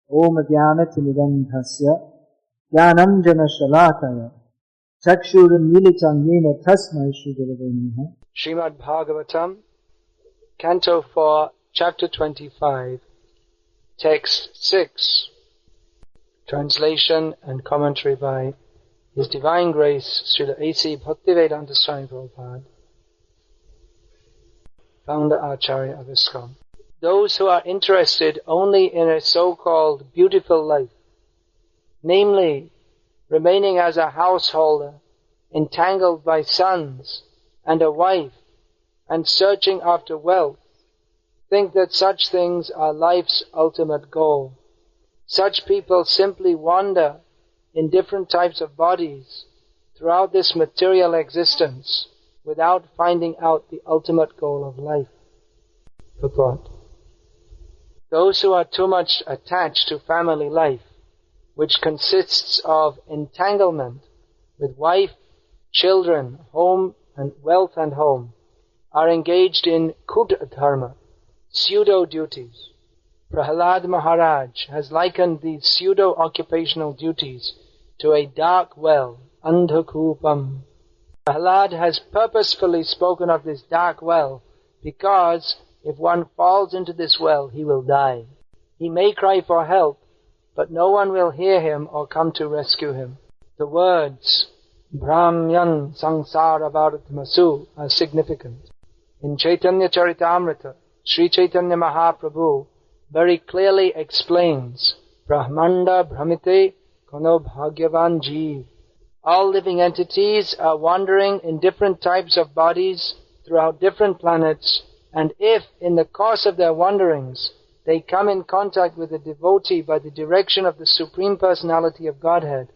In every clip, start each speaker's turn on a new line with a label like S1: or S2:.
S1: Om Jnanatimidandhasya Jnananjana Shalakaya Chakshurunmilitam Yena Tasmai Shrigurave Namaha. Srimad Bhagavatam, Canto 4, Chapter 25, Text 6. Translation and commentary by His Divine Grace Srila A.C. Bhaktivedanta Swami Prabhupada, Founder Acharya of ISKCON. Those who are interested only in a so-called beautiful life, namely remaining as a householder, entangled by sons and a wife, and searching after wealth, think that such things are life's ultimate goal. Such people simply wander in different types of bodies throughout this material existence without finding out the ultimate goal of life. Purport. Those who are too much attached to family life, which consists of entanglement with wife, children, home and wealth and home, are engaged in kuta dharma, pseudo-duties. Prahlad Maharaj has likened these pseudo-occupational duties to a dark well, andhakupam. Prahlad has purposefully spoken of this dark well because if one falls into this well, he will die. He may cry for help, but no one will hear him or come to rescue him. The words Brahmyan Sangsara Bharatmasu are significant. In Chaitanya Charitamrita, Sri Chaitanya Mahaprabhu very clearly explains Brahmanda Brahmite Kono Bhagyavan Jeev. All living entities are wandering in different types of bodies throughout different planets, and if in the course of their wanderings they come in contact with a devotee by the direction of the Supreme Personality of Godhead,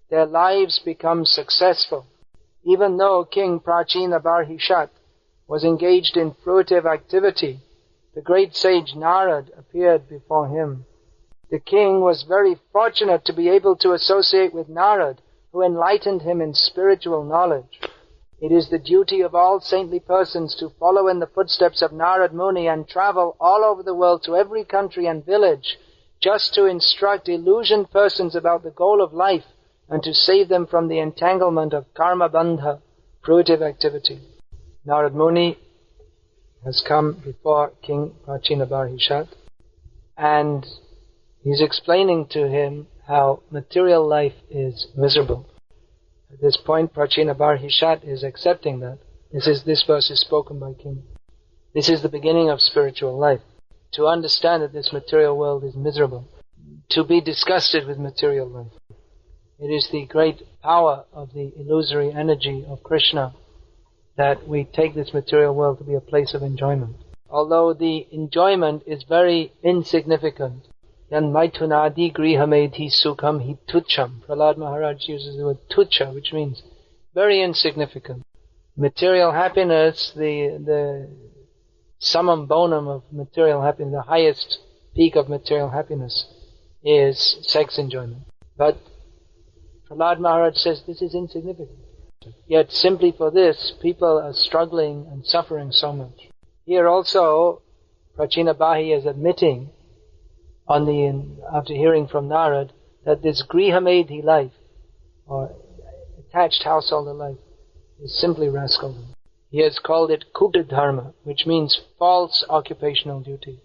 S1: their lives become successful. Even though King Prachina Barhishat was engaged in fruitive activity, the great sage Narad appeared before him. The king was very fortunate to be able to associate with Narad, who enlightened him in spiritual knowledge. It is the duty of all saintly persons to follow in the footsteps of Narad Muni and travel all over the world to every country and village just to instruct illusioned persons about the goal of life and to save them from the entanglement of karma bandha, fruitive activity. Narad Muni has come before King Prachina Barhishat and he's explaining to him how material life is miserable. At this point, Prachina Barhishat is accepting that. This verse is spoken by King. This is the beginning of spiritual life. To understand that this material world is miserable. To be disgusted with material life. It is the great power of the illusory energy of Krishna that we take this material world to be a place of enjoyment. Although the enjoyment is very insignificant. Yan maitunadi grihamedhi sukham hi tucham. Prahlad Maharaj uses the word tucha, which means very insignificant. Material happiness, the summum bonum of material happiness, the highest peak of material happiness is sex enjoyment. But Prahlad Maharaj says this is insignificant. Yet simply for this, people are struggling and suffering so much. Here also, Prachina Bahi is admitting after hearing from Narad, that this grihamedhi life, or attached householder life, is simply rascaldom. He has called it kuta dharma, which means false occupational duty.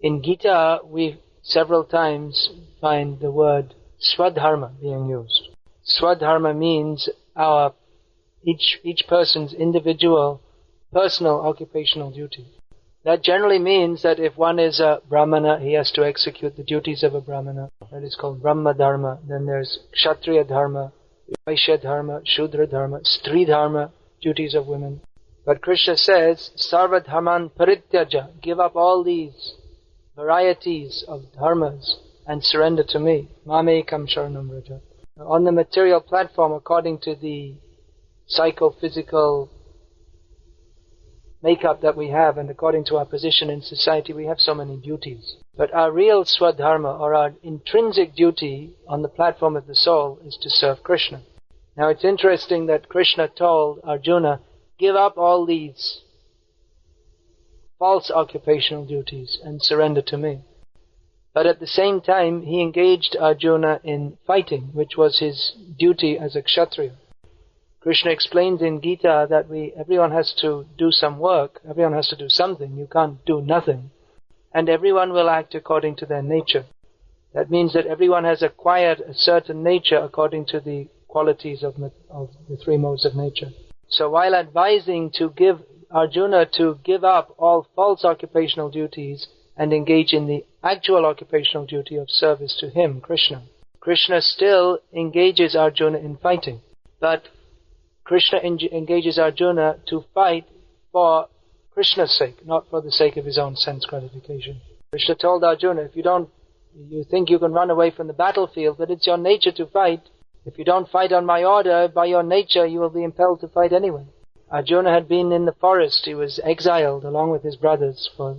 S1: In Gita, we several times find the word swadharma being used. Swadharma means each person's individual, personal occupational duty. That generally means that if one is a brahmana, he has to execute the duties of a brahmana. That is called brahma dharma. Then there's kshatriya dharma, vaishya dharma, shudra dharma, stri dharma, duties of women. But Krishna says, sarva dharman parityaja, give up all these varieties of dharmas and surrender to me. Mamekam sharanam vraja. On the material platform, according to the psychophysical makeup that we have, and according to our position in society, we have so many duties. But our real swadharma, or our intrinsic duty on the platform of the soul, is to serve Krishna. Now it's interesting that Krishna told Arjuna, give up all these false occupational duties and surrender to me. But at the same time, he engaged Arjuna in fighting, which was his duty as a Kshatriya. Krishna explains in Gita that everyone has to do some work, everyone has to do something, you can't do nothing. And everyone will act according to their nature. That means that everyone has acquired a certain nature according to the qualities of the three modes of nature. So while advising Arjuna to give up all false occupational duties and engage in the actual occupational duty of service to him, Krishna, Krishna still engages Arjuna in fighting. But Krishna engages Arjuna to fight for Krishna's sake, not for the sake of his own sense gratification. Krishna told Arjuna, you think you can run away from the battlefield, but it's your nature to fight. If you don't fight on my order, by your nature you will be impelled to fight anyway. Arjuna had been in the forest. He was exiled along with his brothers for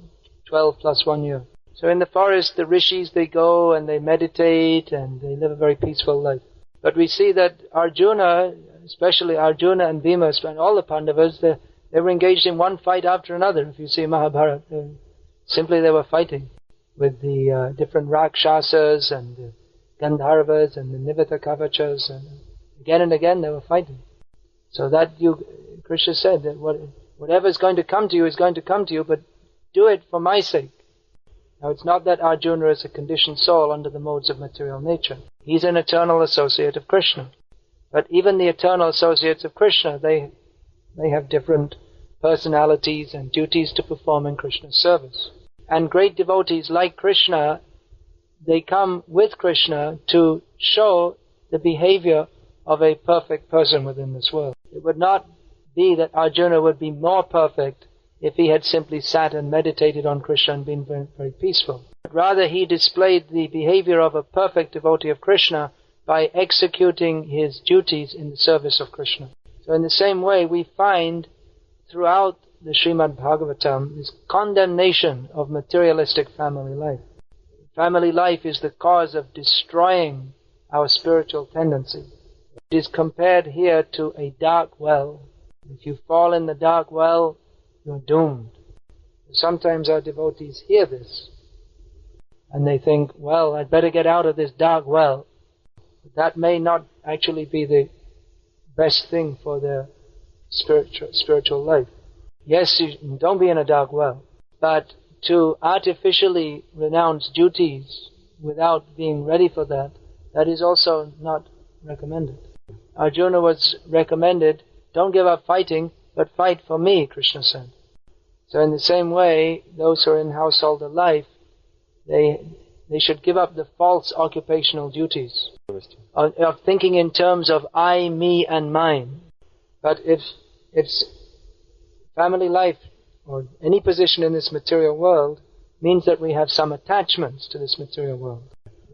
S1: 12 plus 1 year. So in the forest, the rishis, they go and they meditate and they live a very peaceful life. But we see that Arjuna, especially Arjuna and Bhima, and all the Pandavas, they were engaged in one fight after another. If you see Mahabharata, they were fighting with the different Rakshasas and the Gandharvas and the Nivata Kavachas, and again they were fighting. So that Krishna said that whatever is going to come to you is going to come to you, but do it for my sake. Now it's not that Arjuna is a conditioned soul under the modes of material nature. He's an eternal associate of Krishna. But even the eternal associates of Krishna, they have different personalities and duties to perform in Krishna's service. And great devotees like Krishna, they come with Krishna to show the behavior of a perfect person within this world. It would not be that Arjuna would be more perfect if he had simply sat and meditated on Krishna and been very, very peaceful. But rather he displayed the behavior of a perfect devotee of Krishna by executing his duties in the service of Krishna. So in the same way, we find throughout the Srimad Bhagavatam this condemnation of materialistic family life. Family life is the cause of destroying our spiritual tendency. It is compared here to a dark well. If you fall in the dark well, you're doomed. Sometimes our devotees hear this and they think, well, I'd better get out of this dark well. That may not actually be the best thing for their spiritual life. Yes, don't be in a dark well, but to artificially renounce duties without being ready for that, that is also not recommended. Arjuna was recommended, don't give up fighting, but fight for me, Krishna said. So in the same way, those who are in householder life, they should give up the false occupational duties of thinking in terms of I, me, and mine. But if it's family life or any position in this material world means that we have some attachments to this material world.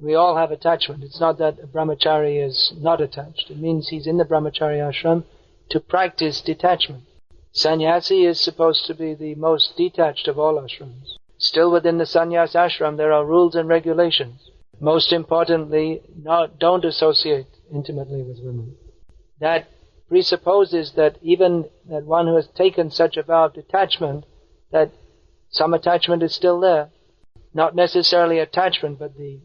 S1: We all have attachment. It's not that a brahmachari is not attached. It means he's in the brahmachari ashram to practice detachment. Sannyasi is supposed to be the most detached of all ashrams. Still within the sannyas ashram there are rules and regulations. Most importantly, don't associate intimately with women. That presupposes that even that one who has taken such a vow of detachment, that some attachment is still there. Not necessarily attachment, but the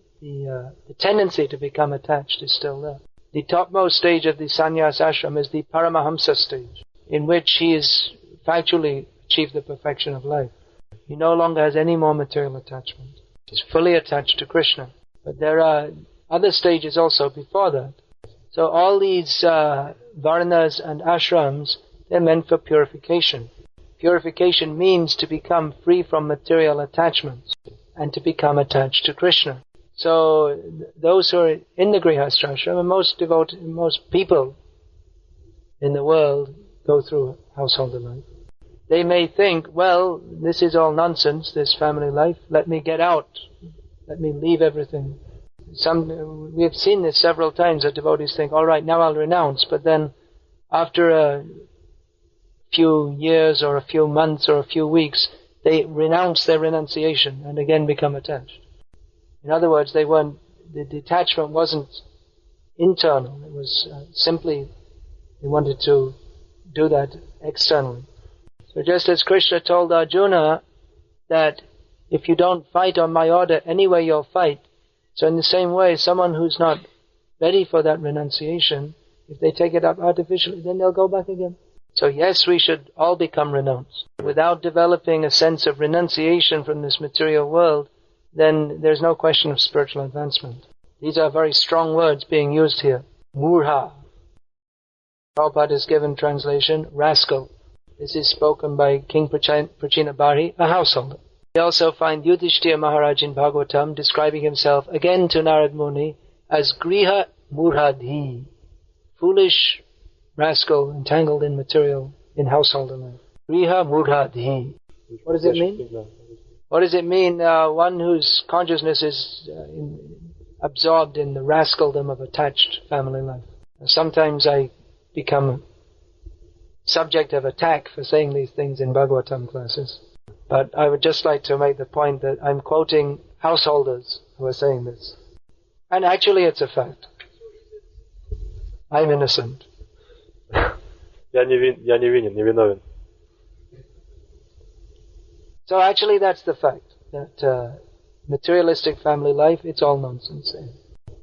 S1: tendency to become attached is still there. The topmost stage of the sannyas ashram is the Paramahamsa stage, in which he is factually achieved the perfection of life. He no longer has any more material attachment. He is fully attached to Krishna. But there are other stages also before that. So all these varnas and ashrams, they're meant for purification. Purification means to become free from material attachments and to become attached to Krishna. So those who are in the Grihastha ashram, and most people in the world go through householder life. They may think, well, this is all nonsense, this family life, let me get out, let me leave everything. We have seen this several times, that devotees think, all right, now I'll renounce, but then after a few years or a few months or a few weeks, they renounce their renunciation and again become attached. In other words, the detachment wasn't internal, it was simply they wanted to do that externally. So just as Krishna told Arjuna that if you don't fight on my order, anyway you'll fight. So in the same way, someone who's not ready for that renunciation, if they take it up artificially, then they'll go back again. So yes, we should all become renounced. Without developing a sense of renunciation from this material world, then there's no question of spiritual advancement. These are very strong words being used here. Murha. Prabhupada has given translation, rascal. This is spoken by King Prachinabhari, a householder. We also find Yudhishthira Maharaj in Bhagavatam describing himself again to Narad Muni as Griha Murhadhi, foolish rascal entangled in material, in householder life. Griha Murhadhi. What does it mean? What does it mean? One whose consciousness is absorbed in the rascaldom of attached family life. Sometimes I become subject of attack for saying these things in Bhagavatam classes. But I would just like to make the point that I'm quoting householders who are saying this. And actually it's a fact. I'm innocent.
S2: Я невинен, невиновен.
S1: So actually that's the fact, that materialistic family life, it's all nonsense.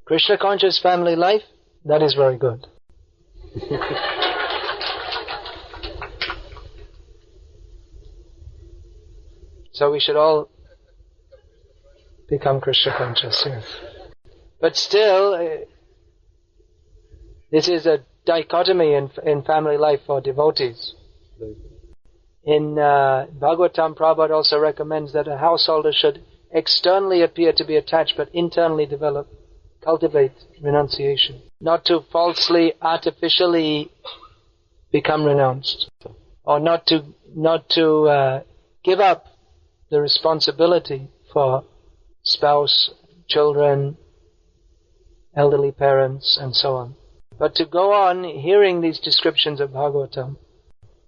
S1: Krishna conscious family life, that is very good. So we should all become Krishna conscious, yes. But still, this is a dichotomy in family life for devotees. In Bhagavatam, Prabhupada also recommends that a householder should externally appear to be attached, but internally cultivate renunciation. Not to falsely, artificially become renounced. Or not to give up the responsibility for spouse, children, elderly parents, and so on. But to go on hearing these descriptions of Bhagavatam,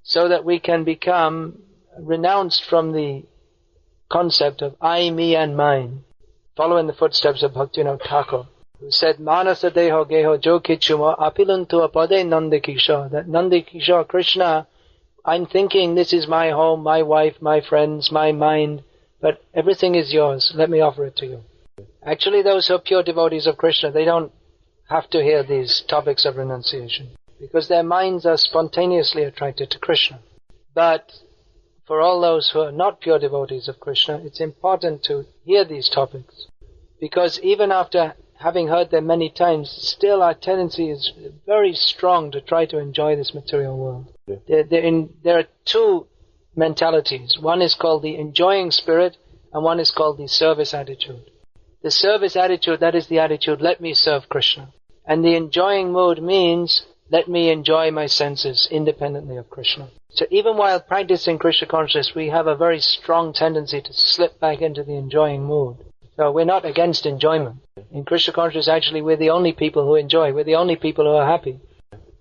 S1: so that we can become renounced from the concept of I, me, and mine, following the footsteps of Bhaktivinoda Thakur, who said, Manasa deho geho jo kichuma apiluntu apade Nandakishore, that Nandakishore, Krishna, I'm thinking this is my home, my wife, my friends, my mind, but everything is yours, let me offer it to you. Actually, those who are pure devotees of Krishna, they don't have to hear these topics of renunciation, because their minds are spontaneously attracted to Krishna. But for all those who are not pure devotees of Krishna, it's important to hear these topics, because even after having heard them many times, still our tendency is very strong to try to enjoy this material world. Yeah. There are two mentalities. One is called the enjoying spirit, and one is called the service attitude. The service attitude, that is the attitude, let me serve Krishna. And the enjoying mood means, let me enjoy my senses independently of Krishna. So even while practicing Krishna consciousness, we have a very strong tendency to slip back into the enjoying mood. So we're not against enjoyment. In Krishna consciousness, actually, we're the only people who enjoy. We're the only people who are happy.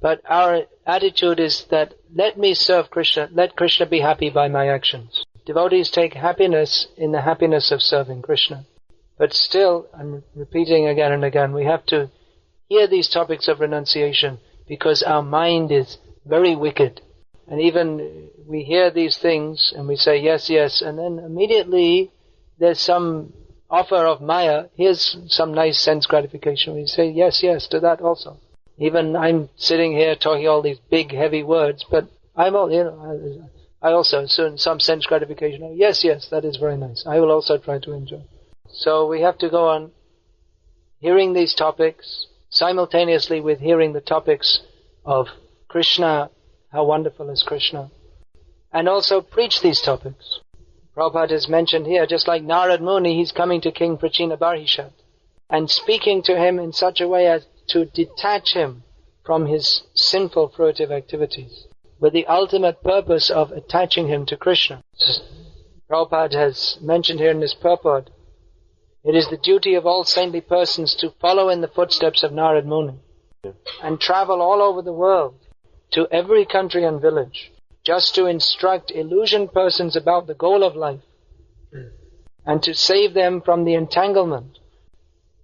S1: But our attitude is that, let me serve Krishna, let Krishna be happy by my actions. Devotees take happiness in the happiness of serving Krishna. But still, I'm repeating again and again, we have to hear these topics of renunciation, because our mind is very wicked. And even we hear these things and we say yes, yes, and then immediately there's some offer of Maya, here's some nice sense gratification. We say yes, yes to that also. Even I'm sitting here talking all these big, heavy words, but I also, so some sense gratification. Oh, yes, yes, that is very nice. I will also try to enjoy. So we have to go on hearing these topics, simultaneously with hearing the topics of Krishna, how wonderful is Krishna, and also preach these topics. Prabhupada has mentioned here, just like Narad Muni, he's coming to King Prachinabhari and speaking to him in such a way as to detach him from his sinful fruitive activities, with the ultimate purpose of attaching him to Krishna. Prabhupada has mentioned here in his purport, it is the duty of all saintly persons to follow in the footsteps of Narad Muni and travel all over the world to every country and village just to instruct illusioned persons about the goal of life and to save them from the entanglement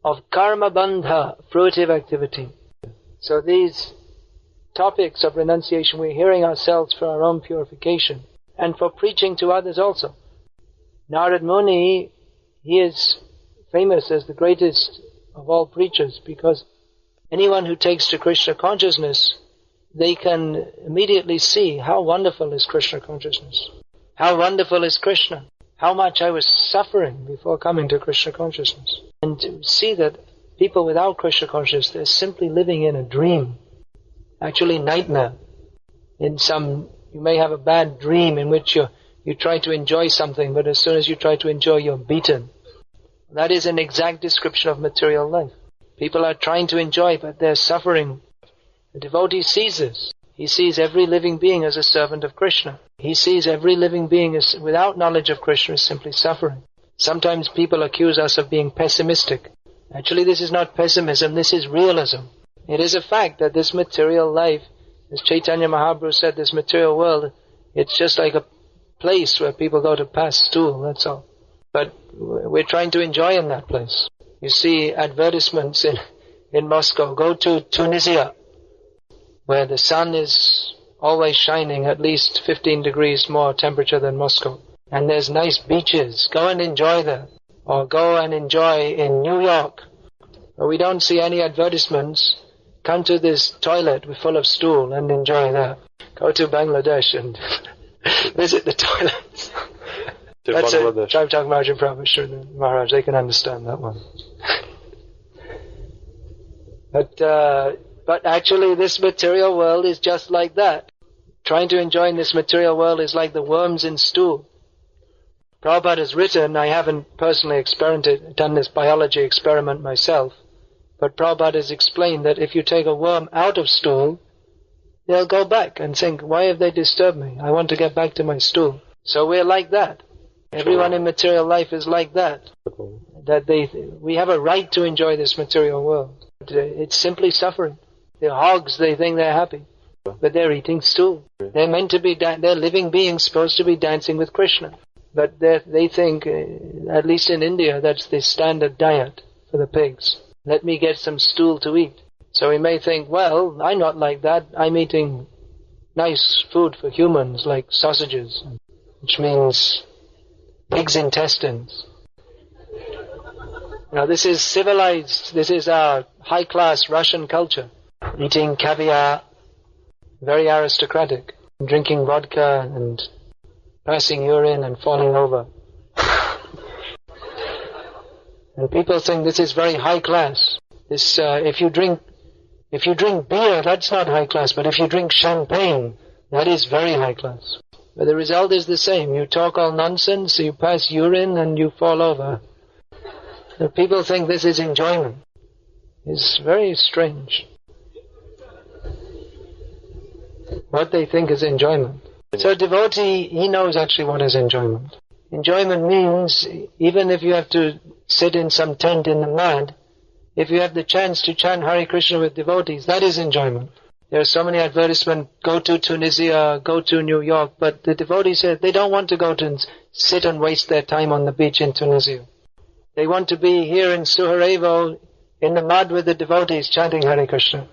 S1: of karma bandha, fruitive activity. So these topics of renunciation, we're hearing ourselves for our own purification and for preaching to others also. Narad Muni, he is famous as the greatest of all preachers because anyone who takes to Krishna consciousness, they can immediately see how wonderful is Krishna consciousness. How wonderful is Krishna. How much I was suffering before coming to Krishna consciousness. And to see that people without Krishna consciousness, they're simply living in a dream. Actually, nightmare. You may have a bad dream in which you try to enjoy something, but as soon as you try to enjoy, you're beaten. That is an exact description of material life. People are trying to enjoy, but they're suffering. The devotee sees this. He sees every living being as a servant of Krishna. He sees every living being as, without knowledge of Krishna, is simply suffering. Sometimes people accuse us of being pessimistic. Actually, this is not pessimism, this is realism. It is a fact that this material life, as Chaitanya Mahaprabhu said, this material world, it's just like a place where people go to pass stool, that's all. But we're trying to enjoy in that place. You see advertisements in Moscow. Go to Tunisia, where the sun is always shining, at least 15 degrees more temperature than Moscow. And there's nice beaches. Go and enjoy there. Or go and enjoy in New York. But we don't see any advertisements. Come to this toilet full of stool and enjoy that. Go to Bangladesh and visit the toilets. That's it. Try talking about Prabhupada Maharaj, they can understand that one. But actually this material world is just like that. Trying to enjoy in this material world is like the worms in stool. Prabhupada has written, I haven't personally done this biology experiment myself, but Prabhupada has explained that if you take a worm out of stool, they'll go back and think, why have they disturbed me? I want to get back to my stool. So we're like that. Everyone in material life is like that. We have a right to enjoy this material world. It's simply suffering. The hogs, they think they're happy, but they're eating stool. They're meant to be, they're living beings supposed to be dancing with Krishna. But they think, at least in India, that's the standard diet for the pigs. Let me get some stool to eat. So we may think, well, I'm not like that. I'm eating nice food for humans, like sausages, which means pig's intestines. Now this is civilized, this is our high-class Russian culture. Eating caviar, very aristocratic. Drinking vodka and passing urine and falling over. And people think this is very high class. This, if you drink beer, that's not high class, but if you drink champagne, that is very high class. But the result is the same. You talk all nonsense, you pass urine and you fall over. The people think this is enjoyment. It's very strange. What they think is enjoyment. So a devotee, he knows actually what is enjoyment. Enjoyment means, even if you have to sit in some tent in the mud, if you have the chance to chant Hare Krishna with devotees, that is enjoyment. There are so many advertisements, go to Tunisia, go to New York, but the devotees say they don't want to go to sit and waste their time on the beach in Tunisia. They want to be here in Suharevo, in the mud with the devotees chanting Hare Krishna.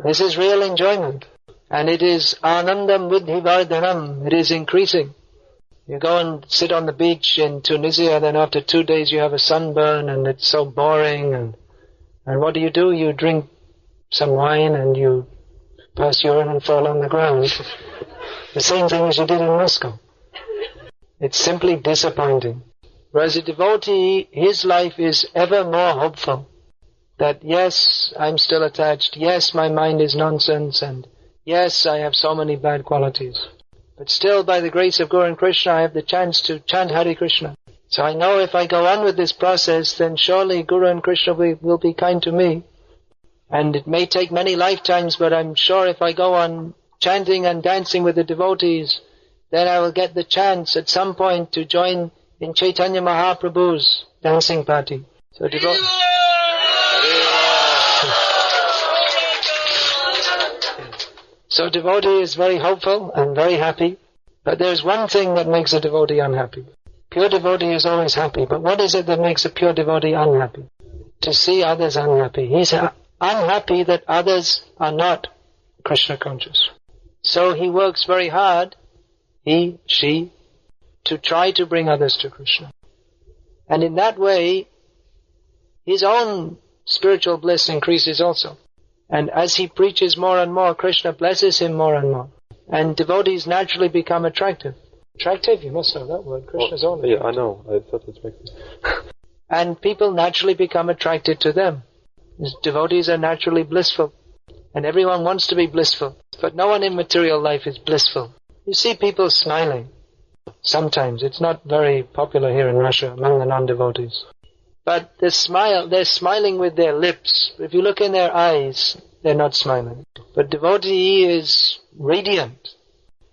S1: This is real enjoyment. And it is anandam buddhi vardhanam. It is increasing. You go and sit on the beach in Tunisia, then after 2 days you have a sunburn and it's so boring. And what do? You drink some wine and you pass urine and fall on the ground. The same thing as you did in Moscow. It's simply disappointing. Whereas a devotee, his life is ever more hopeful. That yes, I'm still attached. Yes, my mind is nonsense, and yes, I have so many bad qualities. But still, by the grace of Guru and Krishna, I have the chance to chant Hare Krishna. So I know if I go on with this process, then surely Guru and Krishna will be kind to me. And it may take many lifetimes, but I'm sure if I go on chanting and dancing with the devotees, then I will get the chance at some point to join in Chaitanya Mahaprabhu's dancing party. So So devotee is very hopeful and very happy, but there's one thing that makes a devotee unhappy. Pure devotee is always happy, but what is it that makes a pure devotee unhappy? To see others unhappy. He's unhappy that others are not Krishna conscious. So he works very hard, he, she, to try to bring others to Krishna. And in that way, his own spiritual bliss increases also. And as he preaches more and more, Krishna blesses him more and more. And devotees naturally become attractive. Attractive? You must know that word. Krishna's own.
S2: Yeah, I know. I thought it's attractive.
S1: And people naturally become attracted to them. Devotees are naturally blissful. And everyone wants to be blissful. But no one in material life is blissful. You see people smiling. Sometimes. It's not very popular here in Russia among the non-devotees. But they're smiling with their lips. If you look in their eyes, they're not smiling. But devotee is radiant.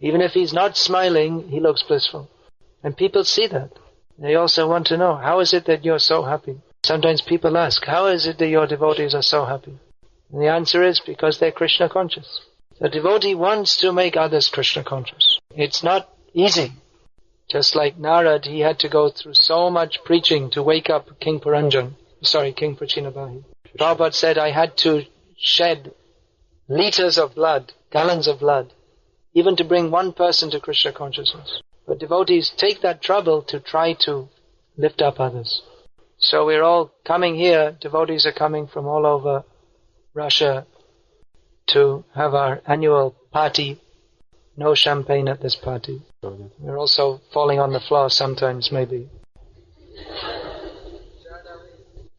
S1: Even if he's not smiling, he looks blissful. And people see that. They also want to know, how is it that you're so happy? Sometimes people ask, how is it that your devotees are so happy? And the answer is because they're Krishna conscious. The devotee wants to make others Krishna conscious. It's not easy. Just like Narad, he had to go through so much preaching to wake up King Prachinabahi. Prabhupada said, I had to shed liters of blood, gallons of blood, even to bring one person to Krishna consciousness. But devotees take that trouble to try to lift up others. So we're all coming here, devotees are coming from all over Russia to have our annual party. No champagne at this party. We're also falling on the floor sometimes, maybe.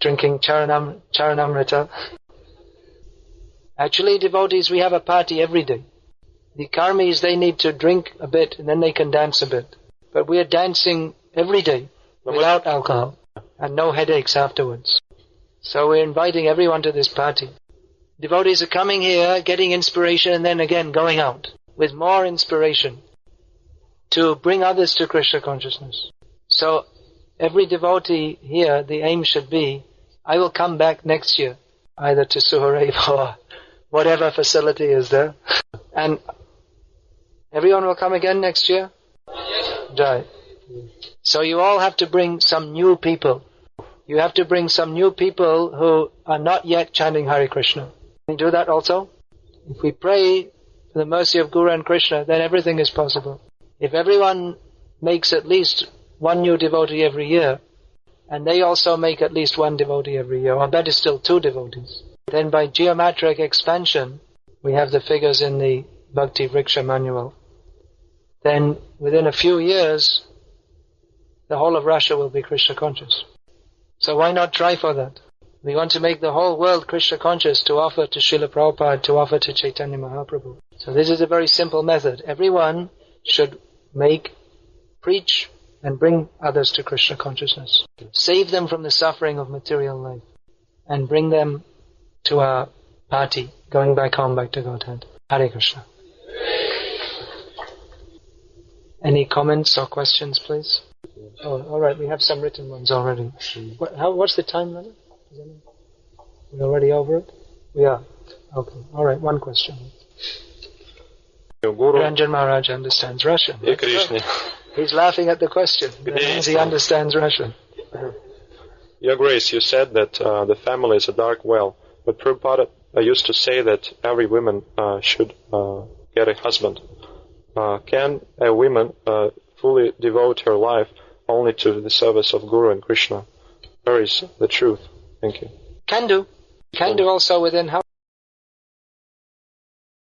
S1: Drinking charanamrita. Actually, devotees, we have a party every day. The karmis, they need to drink a bit and then they can dance a bit. But we are dancing every day without alcohol and no headaches afterwards. So we're inviting everyone to this party. Devotees are coming here, getting inspiration and then again going out with more inspiration to bring others to Krishna consciousness. So every devotee here, the aim should be, I will come back next year, either to Suharevo or whatever facility is there. And everyone will come again next year? Right. So you all have to bring some new people. You have to bring some new people who are not yet chanting Hare Krishna. Can you do that also? If we pray for the mercy of Guru and Krishna, then everything is possible. If everyone makes at least one new devotee every year, and they also make at least one devotee every year, or that is still 2 devotees, then by geometric expansion, we have the figures in the Bhakti Vriksha manual, then within a few years, the whole of Russia will be Krishna conscious. So why not try for that? We want to make the whole world Krishna conscious to offer to Srila Prabhupada, to offer to Chaitanya Mahaprabhu. So this is a very simple method. Everyone should preach and bring others to Krishna consciousness. Save them from the suffering of material life and bring them to our party, going back home, back to Godhead. Hare Krishna. Any comments or questions, please? Oh, all right, we have some written ones already. What's the time limit? We're already over it? We are. Okay. All right, one question. Ranjan Maharaj understands Russian. He's laughing at the question. That means he understands Russian.
S2: Your Grace, you said that the family is a dark well, but Prabhupada used to say that every woman should get a husband. Can a woman fully devote her life only to the service of Guru and Krishna? Where is the truth? Thank you.
S1: Can do. Can do also within